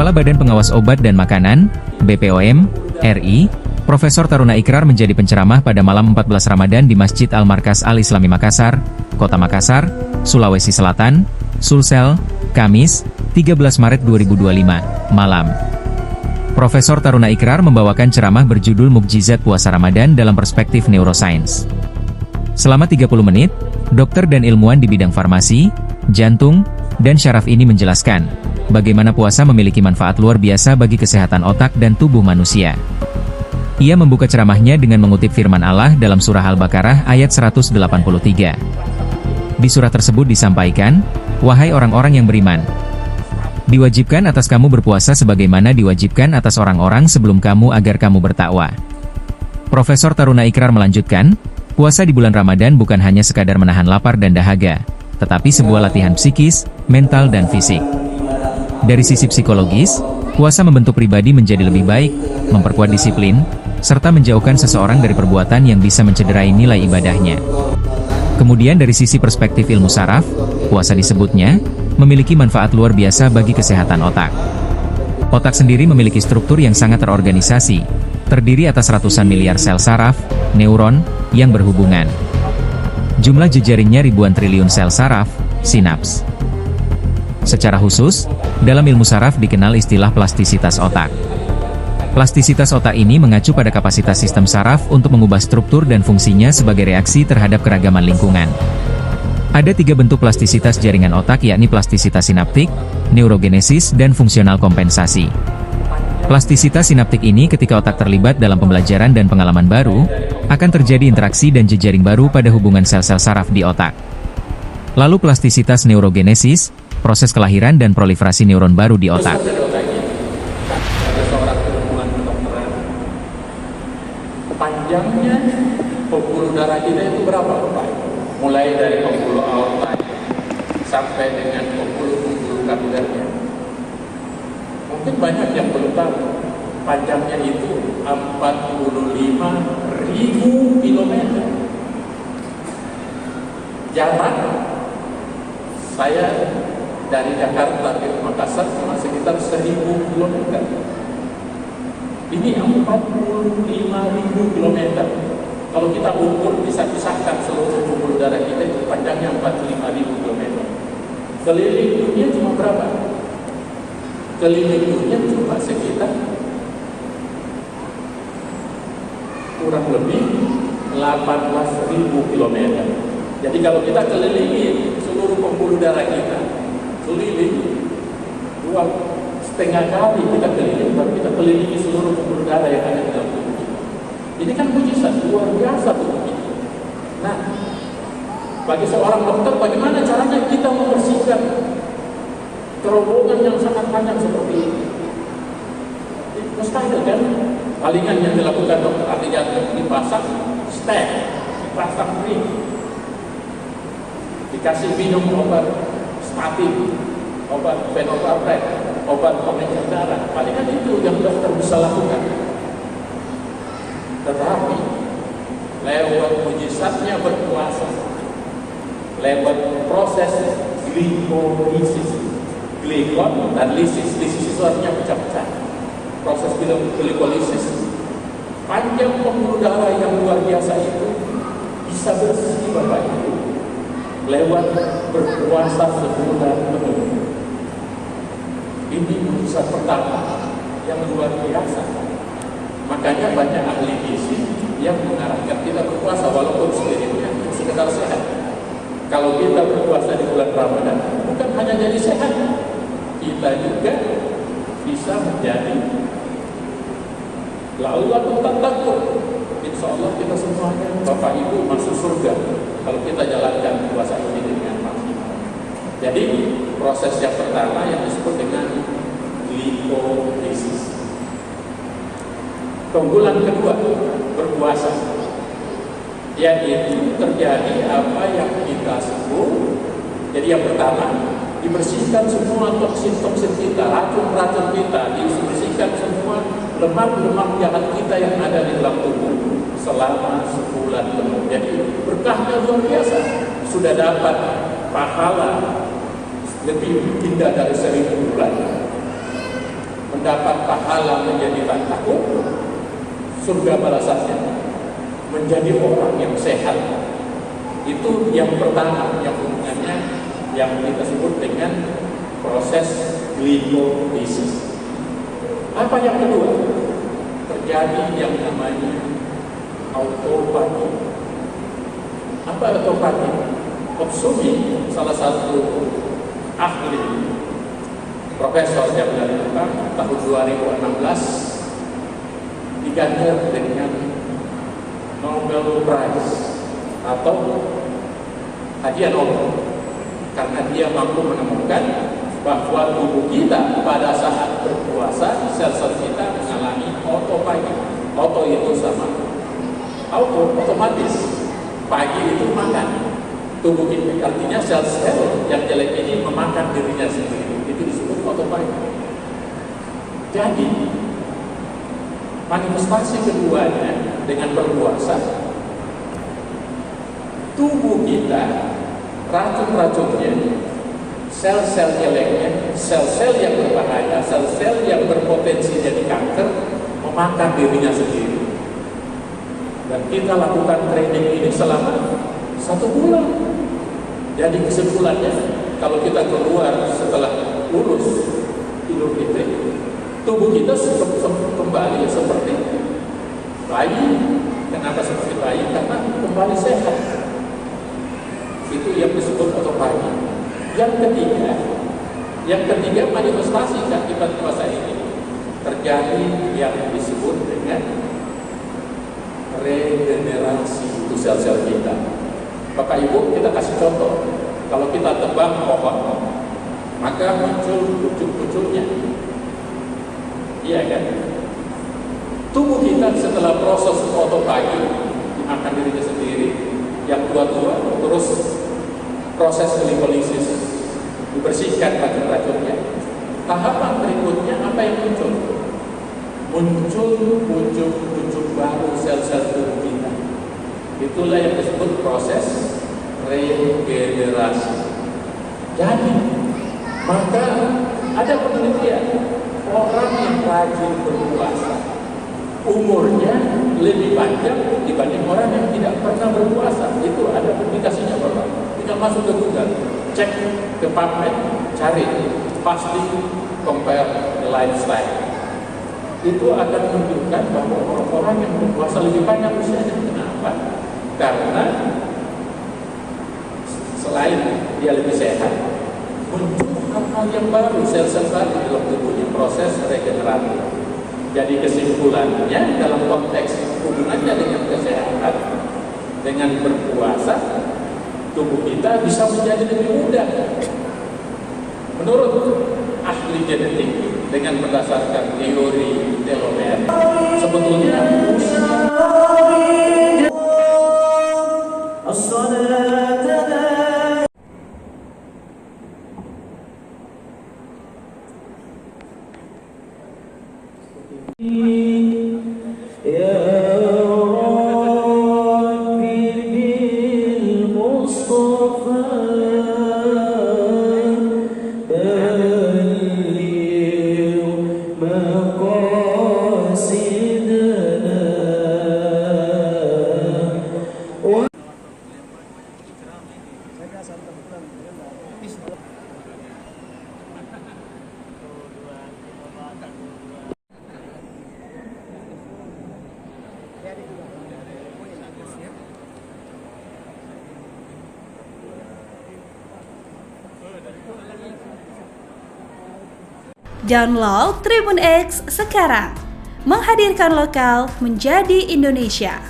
Kepala Badan Pengawas Obat dan Makanan, BPOM, RI, Profesor Taruna Ikrar menjadi penceramah pada malam 14 Ramadan di Masjid Al-Markas Al-Islami Makassar, Kota Makassar, Sulawesi Selatan, Sulsel, Kamis, 13 Maret 2025, malam. Profesor Taruna Ikrar membawakan ceramah berjudul Mukjizat Puasa Ramadan dalam Perspektif Neuroscience. Selama 30 menit, dokter dan ilmuwan di bidang farmasi, jantung, dan syaraf ini menjelaskan bagaimana puasa memiliki manfaat luar biasa bagi kesehatan otak dan tubuh manusia. Ia membuka ceramahnya dengan mengutip firman Allah dalam surah Al-Baqarah ayat 183. Di surah tersebut disampaikan, "Wahai orang-orang yang beriman, diwajibkan atas kamu berpuasa sebagaimana diwajibkan atas orang-orang sebelum kamu agar kamu bertakwa." Profesor Taruna Ikrar melanjutkan, puasa di bulan Ramadan bukan hanya sekadar menahan lapar dan dahaga, tetapi sebuah latihan psikis, mental dan fisik. Dari sisi psikologis, puasa membentuk pribadi menjadi lebih baik, memperkuat disiplin, serta menjauhkan seseorang dari perbuatan yang bisa mencederai nilai ibadahnya. Kemudian dari sisi perspektif ilmu saraf, puasa disebutnya memiliki manfaat luar biasa bagi kesehatan otak. Otak sendiri memiliki struktur yang sangat terorganisasi, terdiri atas ratusan miliar sel saraf, neuron, yang berhubungan. Jumlah jejaringnya ribuan triliun sel saraf, sinaps. Secara khusus, dalam ilmu saraf dikenal istilah plastisitas otak. Plastisitas otak ini mengacu pada kapasitas sistem saraf untuk mengubah struktur dan fungsinya sebagai reaksi terhadap keragaman lingkungan. Ada 3 bentuk plastisitas jaringan otak, yakni plastisitas sinaptik, neurogenesis, dan fungsional kompensasi. Plastisitas sinaptik ini ketika otak terlibat dalam pembelajaran dan pengalaman baru, akan terjadi interaksi dan jejaring baru pada hubungan sel-sel saraf di otak. Lalu plastisitas neurogenesis, proses kelahiran dan proliferasi neuron baru di otak. Panjangnya pembuluh darah kita itu berapa, Pak? Mulai dari pembuluh aorta sampai dengan pembuluh kapilernya. Mungkin banyak yang belum tahu, panjangnya itu 45.000 kilometer. Jarak saya dari Jakarta ke Makassar cuma sekitar 1.000 kilometer. Ini 45.000 kilometer. Kalau kita ukur, bisa pisahkan seluruh pembuluh darah kita itu panjangnya 45.000 kilometer. Keliling dunia cuma berapa? Keliling dunia cuma sekitar kurang lebih 18.000 kilometer. Jadi kalau kita kelilingi seluruh pembuluh darah kita, keliling 2,5 kali kita keliling, baru kita kelilingi seluruh pembuluh darah yang ada di dalam tubuh kita. Ini kan mujizat luar biasa tubuh kita. Nah, bagi seorang dokter, bagaimana caranya kita membersihkan terowongan yang sangat panjang seperti ini? Mustahil kan? Palingan yang dilakukan dokter ahli jantung, dipasang stent, dipasang ring, dikasih minum obat statin, obat fenobarbital, obat pengencer darah. Palingan itu yang dokter bisa lakukan. Tetapi lewat mujizatnya berpuasa, lewat proses glikolisis, glikon dan lisis itu artinya pecah-pecah. Proses glikolisis, panjang pembuluh darah yang luar biasa itu bisa bersih, Bapak Ibu, lewat berpuasa sebulan penuh. Ini mujizat pertama yang luar biasa. Makanya banyak ahli gizi yang mengarahkan kita berpuasa walaupun spiritnya sekedar sehat. Kalau kita berpuasa di bulan Ramadan, bukan hanya jadi sehat, kita juga bisa menjadi la'allakum tattaqun. Insya Allah kita semuanya, Bapak Ibu, masuk surga kalau kita jalankan puasa ini dengan maksimal. Jadi proses yang pertama yang disebut dengan glikolisis. Keunggulan kedua berpuasa, yaitu terjadi apa yang kita sebut. Jadi yang pertama, dibersihkan semua toksin-toksin kita, racun-racun kita, dibersihkan semua lemak-lemak jahat kita yang ada di dalam tubuh selama sebulan penuh. Jadi berkahnya luar biasa. Sudah dapat pahala lebih indah dari 1.000 bulan. mendapat pahala menjadi tak takut, surga balasannya menjadi orang yang sehat. Itu yang pertama, yang hubungannya yang kita sebut dengan proses glikolisis. Apa yang kedua? Terjadi yang namanya autofagi. Apa autofagi? Opsumi, salah satu ahli profesor yang dari Jepang tahun 2016 diganjar dengan Nobel Prize atau hadiah Nobel karena dia mampu menemukan bahwa tubuh kita pada saat berpuasa sel-sel kita mengalami autofagi. Auto itu sama otomatis, pagi itu makan. Tubuh kita artinya sel-sel yang jelek ini memakan dirinya sendiri. Itu disebut autofagi. Jadi manifestasi keduanya dengan berpuasa, tubuh kita racun-racunnya, sel-sel jeleknya, sel-sel yang berbahaya, sel-sel yang berpotensi jadi kanker memakan dirinya sendiri. Dan kita lakukan training ini selama 1 bulan. Jadi kesimpulannya, kalau kita keluar setelah lulus Idul Fitri, tubuh kita kembali seperti bayi. Kenapa seperti bayi? Karena kembali sehat. Itu yang disebut autofagi. Yang ketiga manifestasi akibat puasa ini terjadi yang disebut dengan regenerasi itu sel-sel kita. Bapak Ibu, kita kasih contoh. Kalau kita tebang pohon, maka muncul pucuk-pucuknya. Iya kan? Tubuh kita setelah proses autofagi dimakan dirinya sendiri, yang tua-tua terus proses glikolisis dibersihkan racun-racunnya. Tahapan berikutnya apa yang muncul? Muncul pucuk-pucuk baru sel-sel tubuh kita. Itulah yang disebut proses regenerasi. Jadi maka ada penelitian, orang yang rajin berpuasa umurnya lebih panjang dibanding orang yang tidak pernah berpuasa. Itu ada publikasinya Bapak. Tinggal masuk ke Google, cek ke PubMed, cari pasti compare lifestyle. Itu akan menunjukkan bahwa orang-orang yang berpuasa lebih panjang usianya. Kenapa? Karena selain dia lebih sehat, muncul hal-hal yang baru, sel-sel baru di dalam tubuhnya, proses regeneratif. Jadi kesimpulannya dalam konteks hubungannya dengan kesehatan, dengan berpuasa, tubuh kita bisa menjadi lebih muda. Menurut ahli genetik, dengan berdasarkan teori telomer, sebetulnya Download Tribun X sekarang, menghadirkan lokal menjadi Indonesia.